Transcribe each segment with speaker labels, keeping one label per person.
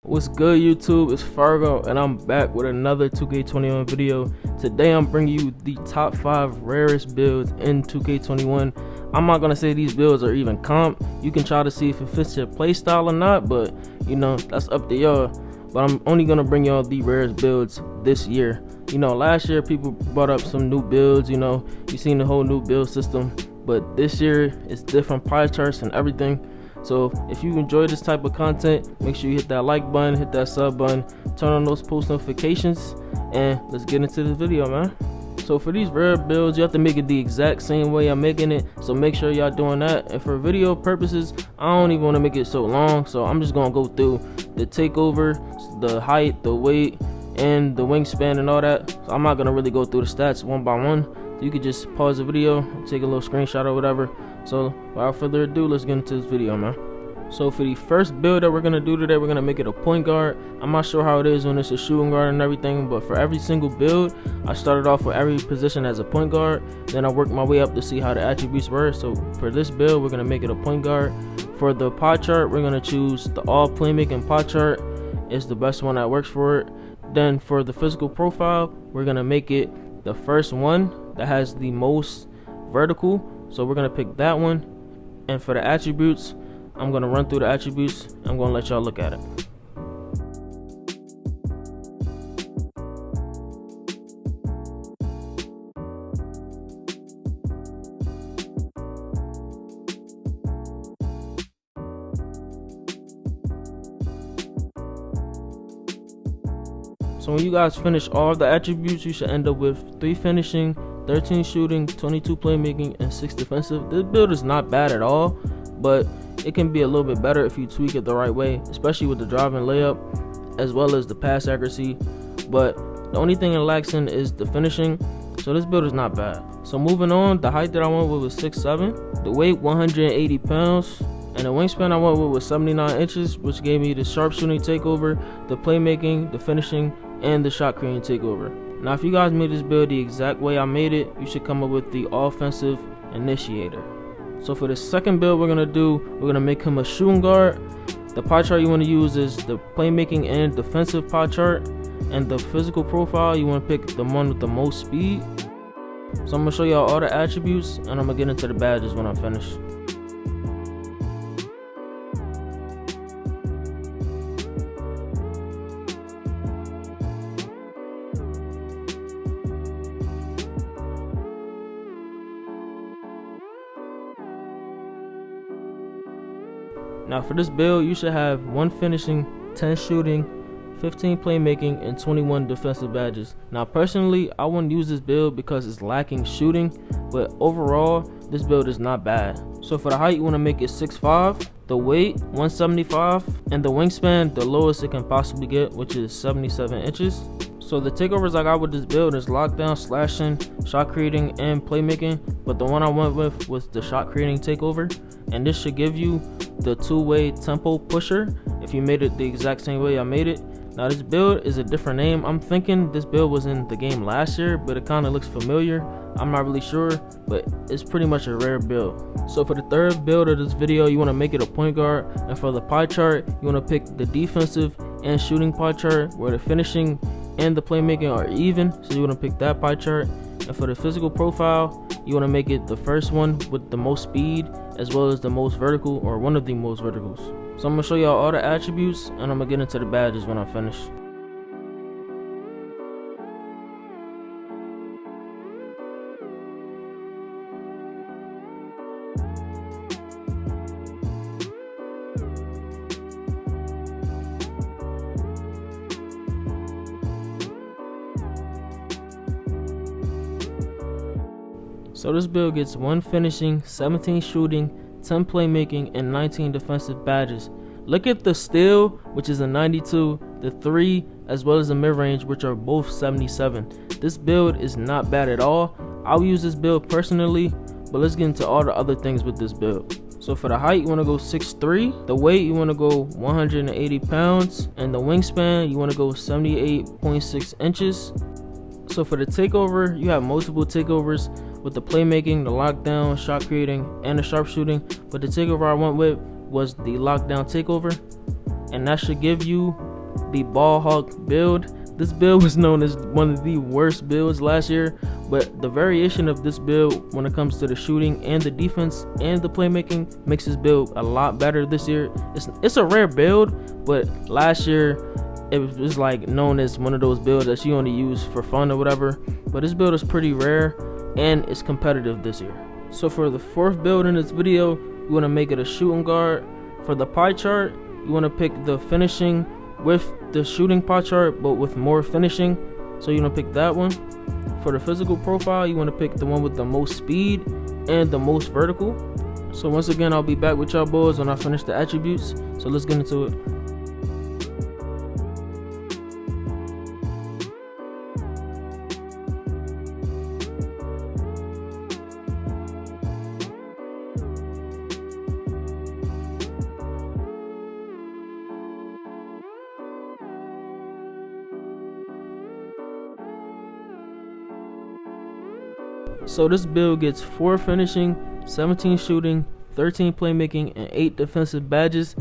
Speaker 1: What's good, YouTube? It's Fargo and I'm back with another 2K21 video. Today I'm bringing you the top 5 rarest builds in 2K21. I'm not gonna say these builds are even comp. You can try to see if it fits your playstyle or not, but you know, that's up to y'all. But I'm only gonna bring y'all the rarest builds this year. You know, last year people brought up some new builds, you know, you seen the whole new build system, but this year it's different pie charts and everything. So if you enjoy this type of content, make sure you hit that like button, hit that sub button, turn on those post notifications, and let's get into this video, man. So for these rare builds, you have to make it the exact same way I'm making it, so make sure y'all doing that. And for video purposes, I don't even want to make it so long, so I'm just gonna go through the takeover, the height, the weight, and the wingspan and all that. So I'm not gonna really go through the stats one by one. So you could just pause the video, take a little screenshot or whatever. So without further ado, let's get into this video, man. So for the first build that we're gonna do today, we're gonna make it a point guard. I'm not sure how it is when it's a shooting guard and everything, but for every single build, I started off with every position as a point guard. Then I worked my way up to see how the attributes were. So for this build, we're gonna make it a point guard. For the pie chart, we're gonna choose the all playmaking pie chart. It's the best one that works for it. Then for the physical profile, we're gonna make it the first one that has the most vertical. So we're gonna pick that one. And for the attributes, I'm gonna run through the attributes. I'm gonna let y'all look at it. So when you guys finish all the attributes, you should end up with 3 finishing, 13 shooting, 22 playmaking, and 6 defensive. This build is not bad at all, but it can be a little bit better if you tweak it the right way, especially with the drive and layup, as well as the pass accuracy. But the only thing it lacks in is the finishing, so this build is not bad. So moving on, the height that I went with was 6'7", the weight 180 pounds, and the wingspan I went with was 79 inches, which gave me the sharpshooting takeover, the playmaking, the finishing, and the shot creating takeover. Now if you guys made this build the exact way I made it, you should come up with the offensive initiator. So for the second build we're gonna make him a shooting guard. The pie chart you want to use is the playmaking and defensive pie chart, and the physical profile you want to pick the one with the most speed. So I'm gonna show y'all all the attributes, and I'm gonna get into the badges when I finish. Now for this build, you should have 1 finishing, 10 shooting, 15 playmaking, and 21 defensive badges. Now personally, I wouldn't use this build because it's lacking shooting, but overall, this build is not bad. So for the height, you want to make it 6'5", the weight 175, and the wingspan the lowest it can possibly get, which is 77 inches. So the takeovers I got with this build is lockdown, slashing, shot creating, and playmaking, but the one I went with was the shot creating takeover, and this should give you the 2-way tempo pusher if you made it the exact same way I made it. Now this build is a different name. I'm thinking this build was in the game last year, but it kind of looks familiar. I'm not really sure, but it's pretty much a rare build. So for the third build of this video, you want to make it a point guard, and for the pie chart, you want to pick the defensive and shooting pie chart where the finishing and the playmaking are even, so you want to pick that pie chart. And for the physical profile, you want to make it the first one with the most speed, as well as the most vertical, or one of the most verticals. So I'm going to show y'all all the attributes, and I'm going to get into the badges when I finish. So this build gets 1 finishing, 17 shooting, 10 playmaking, and 19 defensive badges. Look at the steal, which is a 92, the 3, as well as the mid-range, which are both 77. This build is not bad at all. I'll use this build personally, but let's get into all the other things with this build. So for the height, you want to go 6'3", the weight you want to go 180 pounds, and the wingspan you want to go 78.6 inches. So for the takeover, you have multiple takeovers with the playmaking, the lockdown, shot creating, and the sharpshooting. But the takeover I went with was the lockdown takeover, and that should give you the ball hawk build. This build was known as one of the worst builds last year, but the variation of this build when it comes to the shooting and the defense and the playmaking makes this build a lot better this year. It's a rare build, but last year it was like known as one of those builds that you only use for fun or whatever. But this build is pretty rare and it's competitive this year. So for the fourth build in this video, you want to make it a shooting guard. For the pie chart, you want to pick the finishing with the shooting pie chart but with more finishing, so you want to pick that one. For the physical profile, you want to pick the one with the most speed and the most vertical. So once again, I'll be back with y'all boys when I finish the attributes, so let's get into it. So this build gets 4 finishing, 17 shooting, 13 playmaking, and 8 defensive badges.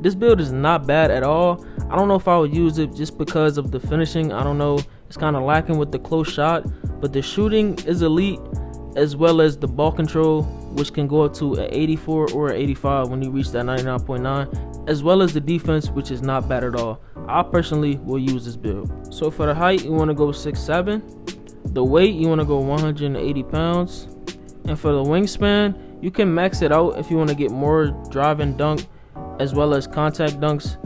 Speaker 1: This build is not bad at all. I don't know if I would use it just because of the finishing. I don't know, it's kind of lacking with the close shot, but the shooting is elite, as well as the ball control, which can go up to an 84 or an 85 when you reach that 99.9, as well as the defense, which is not bad at all. I personally will use this build. So for the height, you want to go 6'7". The weight, you want to go 180 pounds. And for the wingspan, you can max it out if you want to get more drive and dunk as well as contact dunks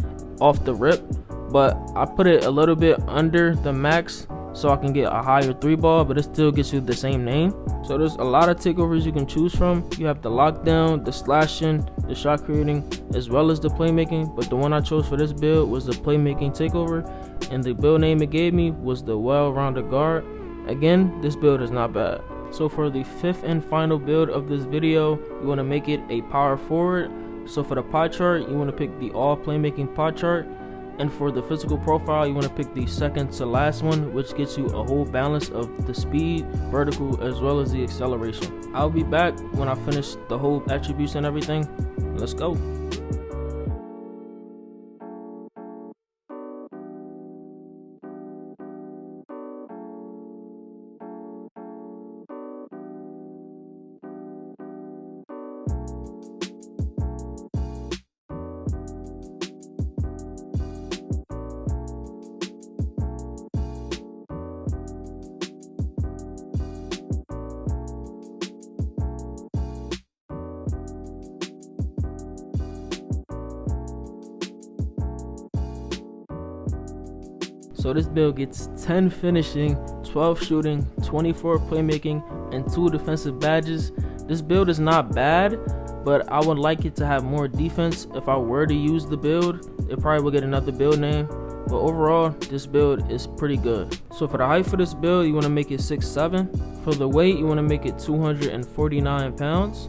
Speaker 1: off the rip, but I put it a little bit under the max so I can get a higher 3-ball, but it still gets you the same name. So there's a lot of takeovers you can choose from. You have the lockdown, the slashing, the shot creating, as well as the playmaking, but the one I chose for this build was the playmaking takeover, and the build name it gave me was the well-rounded guard. Again, this build is not bad. So for the 5th and final build of this video, you want to make it a power forward. So for the pie chart, you want to pick the all playmaking pie chart, and for the physical profile, you want to pick the second to last one, which gets you a whole balance of the speed, vertical, as well as the acceleration. I'll be back when I finish the whole attributes and everything. Let's go. So this build gets 10 finishing, 12 shooting, 24 playmaking, and 2 defensive badges. This build is not bad, but I would like it to have more defense. If I were to use the build, it probably would get another build name, but overall this build is pretty good. So for the height for this build, you want to make it 6'7". For the weight, you want to make it 249 pounds.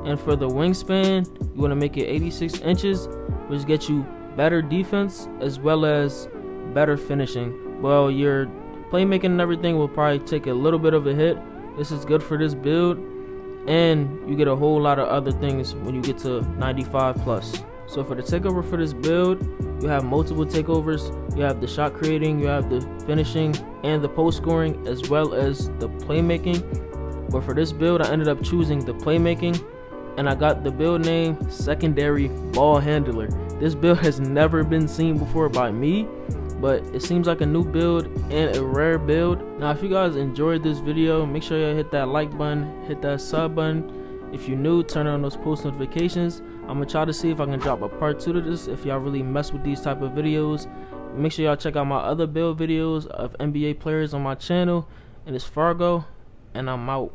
Speaker 1: And for the wingspan, you want to make it 86 inches, which gets you better defense as well as better finishing. Well, your playmaking and everything will probably take a little bit of a hit. This is good for this build, and you get a whole lot of other things when you get to 95 plus. So for the takeover for this build, you have multiple takeovers. You have the shot creating, you have the finishing, and the post scoring, as well as the playmaking. But for this build, I ended up choosing the playmaking, and I got the build name Secondary Ball Handler. This build has never been seen before by me, but it seems like a new build and a rare build. Now if you guys enjoyed this video, make sure you hit that like button, hit that sub button. If you're new, turn on those post notifications. I'm gonna try to see if I can drop a part 2 to this if y'all really mess with these type of videos. Make sure y'all check out my other build videos of NBA players on my channel. And it's Fargo, and I'm out.